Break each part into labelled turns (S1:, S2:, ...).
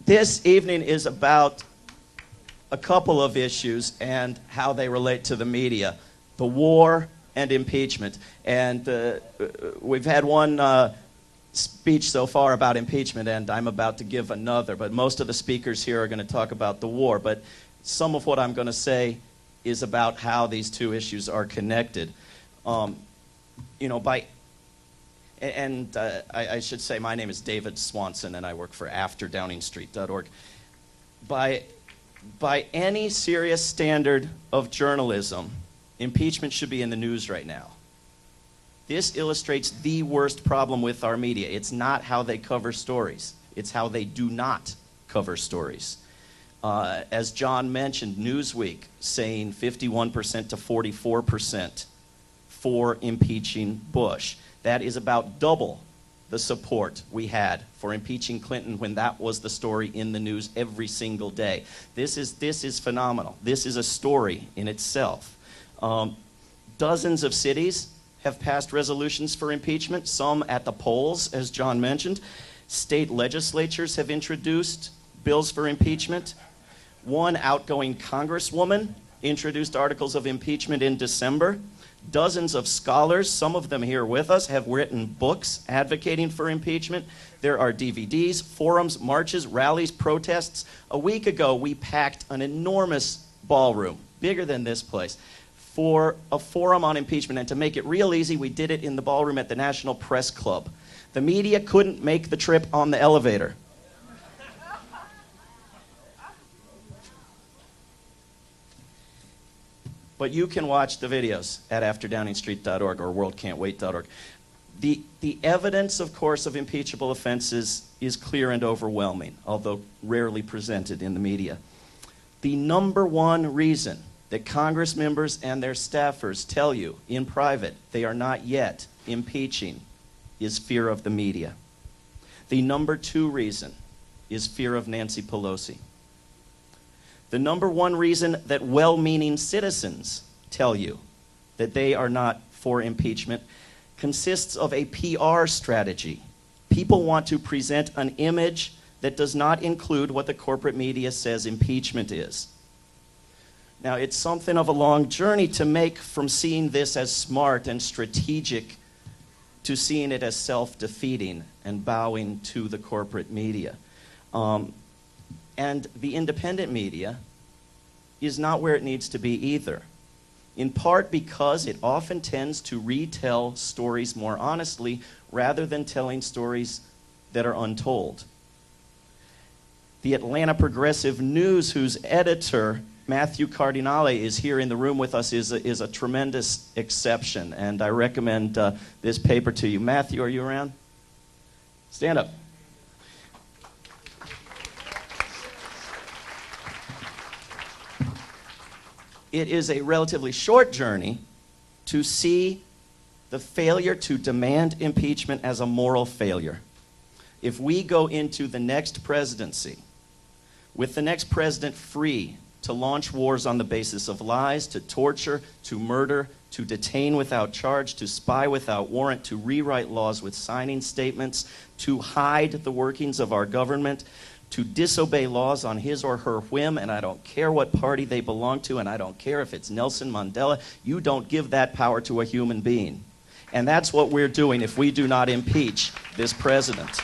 S1: This evening is about a couple of issues and how they relate to the media. The war and impeachment. And we've had one speech so far about impeachment, and I'm about to give another. But most of the speakers here are going to talk about the war. But some of what I'm going to say is about how these two issues are connected. I should say my name is David Swanson, and I work for AfterDowningstreet.org. By any serious standard of journalism, impeachment should be in the news right now. This illustrates the worst problem with our media. It's not how they cover stories. It's how they do not cover stories. As John mentioned, Newsweek saying 51% to 44% for impeaching Bush. That is about double the support we had for impeaching Clinton when that was the story in the news every single day. This is phenomenal. This is a story in itself. Dozens of cities have passed resolutions for impeachment, some at the polls, as John mentioned. State legislatures have introduced bills for impeachment. One outgoing congresswoman introduced articles of impeachment in December. Dozens of scholars, some of them here with us, have written books advocating for impeachment. There are DVDs, forums, marches, rallies, protests. A week ago, we packed an enormous ballroom, bigger than this place, for a forum on impeachment. And to make it real easy, we did it in the ballroom at the National Press Club. The media couldn't make the trip on the elevator. But you can watch the videos at AfterDowningstreet.org or WorldCan'tWait.org. The evidence, of course, of impeachable offenses is clear and overwhelming, although rarely presented in the media. The number one reason that Congress members and their staffers tell you in private they are not yet impeaching is fear of the media. The number two reason is fear of Nancy Pelosi. The number one reason that well-meaning citizens tell you that they are not for impeachment consists of a PR strategy. People want to present an image that does not include what the corporate media says impeachment is. Now, it's something of a long journey to make from seeing this as smart and strategic to seeing it as self-defeating and bowing to the corporate media. And the independent media is not where it needs to be either, in part because it often tends to retell stories more honestly rather than telling stories that are untold. The Atlanta Progressive News, whose editor, Matthew Cardinale, is here in the room with us, is a tremendous exception, and I recommend this paper to you. Matthew, are you around? Stand up. It is a relatively short journey to see the failure to demand impeachment as a moral failure. If we go into the next presidency with the next president free to launch wars on the basis of lies, to torture, to murder, to detain without charge, to spy without warrant, to rewrite laws with signing statements, to hide the workings of our government, to disobey laws on his or her whim, and I don't care what party they belong to, and I don't care if it's Nelson Mandela, you don't give that power to a human being. And that's what we're doing if we do not impeach this president.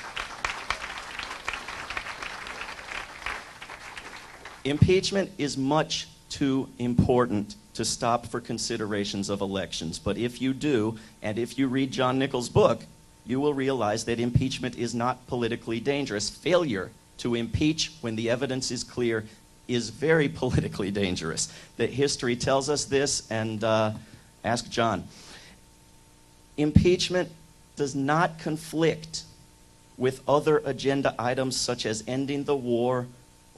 S1: Impeachment is much too important to stop for considerations of elections. But if you do, and if you read John Nichols' book, you will realize that impeachment is not politically dangerous. Failure to impeach when the evidence is clear is very politically dangerous. The history tells us this, and ask John. Impeachment does not conflict with other agenda items such as ending the war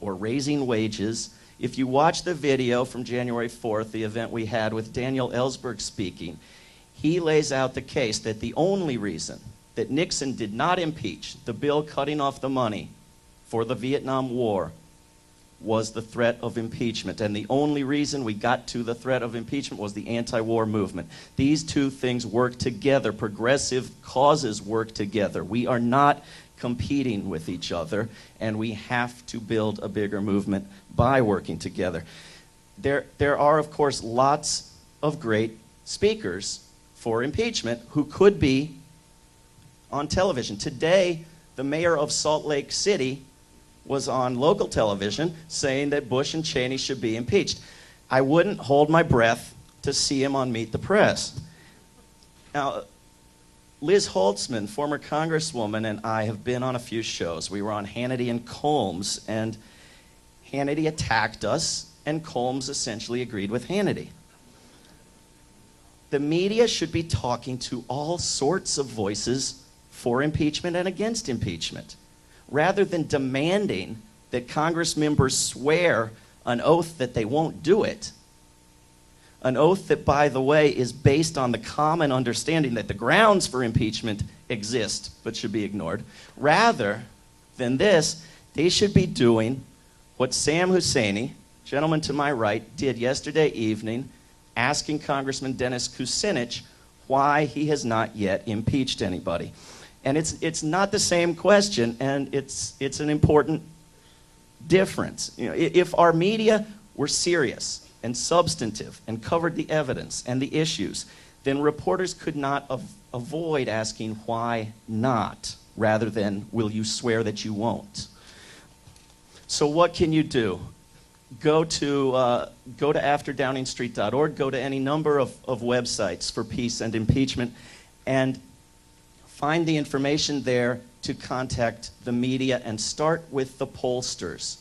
S1: or raising wages. If you watch the video from January 4th, the event we had with Daniel Ellsberg speaking, he lays out the case that the only reason that Nixon did not impeach the bill cutting off the money for the Vietnam War was the threat of impeachment. And the only reason we got to the threat of impeachment was the anti-war movement. These two things work together. Progressive causes work together. We are not competing with each other, and we have to build a bigger movement by working together. There are, of course, lots of great speakers for impeachment who could be on television. Today, the mayor of Salt Lake City was on local television saying that Bush and Cheney should be impeached. I wouldn't hold my breath to see him on Meet the Press. Now, Liz Holtzman, former congresswoman, and I have been on a few shows. We were on Hannity and Colmes, and Hannity attacked us, and Colmes essentially agreed with Hannity. The media should be talking to all sorts of voices for impeachment and against impeachment, rather than demanding that Congress members swear an oath that they won't do it. An oath that, by the way, is based on the common understanding that the grounds for impeachment exist but should be ignored. Rather than this, they should be doing what Sam Husseini, gentleman to my right, did yesterday evening, asking Congressman Dennis Kucinich why he has not yet impeached anybody. And it's not the same question, and it's an important difference. You know, if our media were serious and substantive and covered the evidence and the issues, then reporters could not avoid asking why not, rather than will you swear that you won't. So what can you do? Go to afterdowningstreet.org, go to any number of websites for peace and impeachment, and find the information there to contact the media, and start with the pollsters.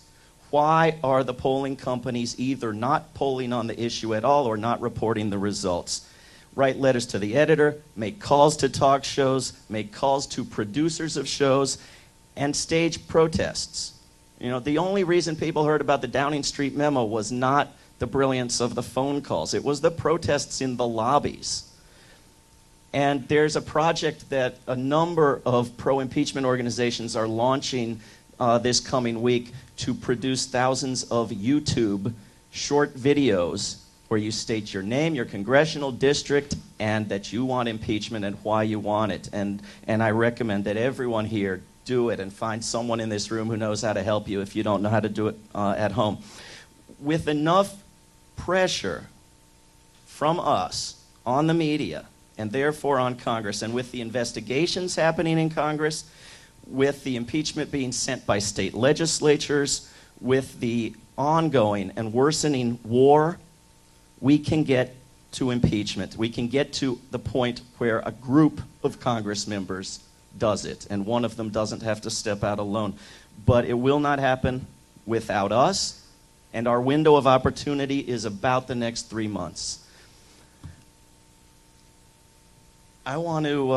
S1: Why are the polling companies either not polling on the issue at all or not reporting the results? Write letters to the editor, make calls to talk shows, make calls to producers of shows, and stage protests. You know, the only reason people heard about the Downing Street memo was not the brilliance of the phone calls. It was the protests in the lobbies. And there's a project that a number of pro-impeachment organizations are launching this coming week to produce thousands of YouTube short videos where you state your name, your congressional district, and that you want impeachment and why you want it. And I recommend that everyone here do it, and find someone in this room who knows how to help you if you don't know how to do it at home. With enough pressure from us on the media, and therefore on Congress, and with the investigations happening in Congress, with the impeachment being sent by state legislatures, with the ongoing and worsening war, we can get to impeachment. We can get to the point where a group of Congress members does it, and one of them doesn't have to step out alone. But it will not happen without us, and our window of opportunity is about the next 3 months. I want to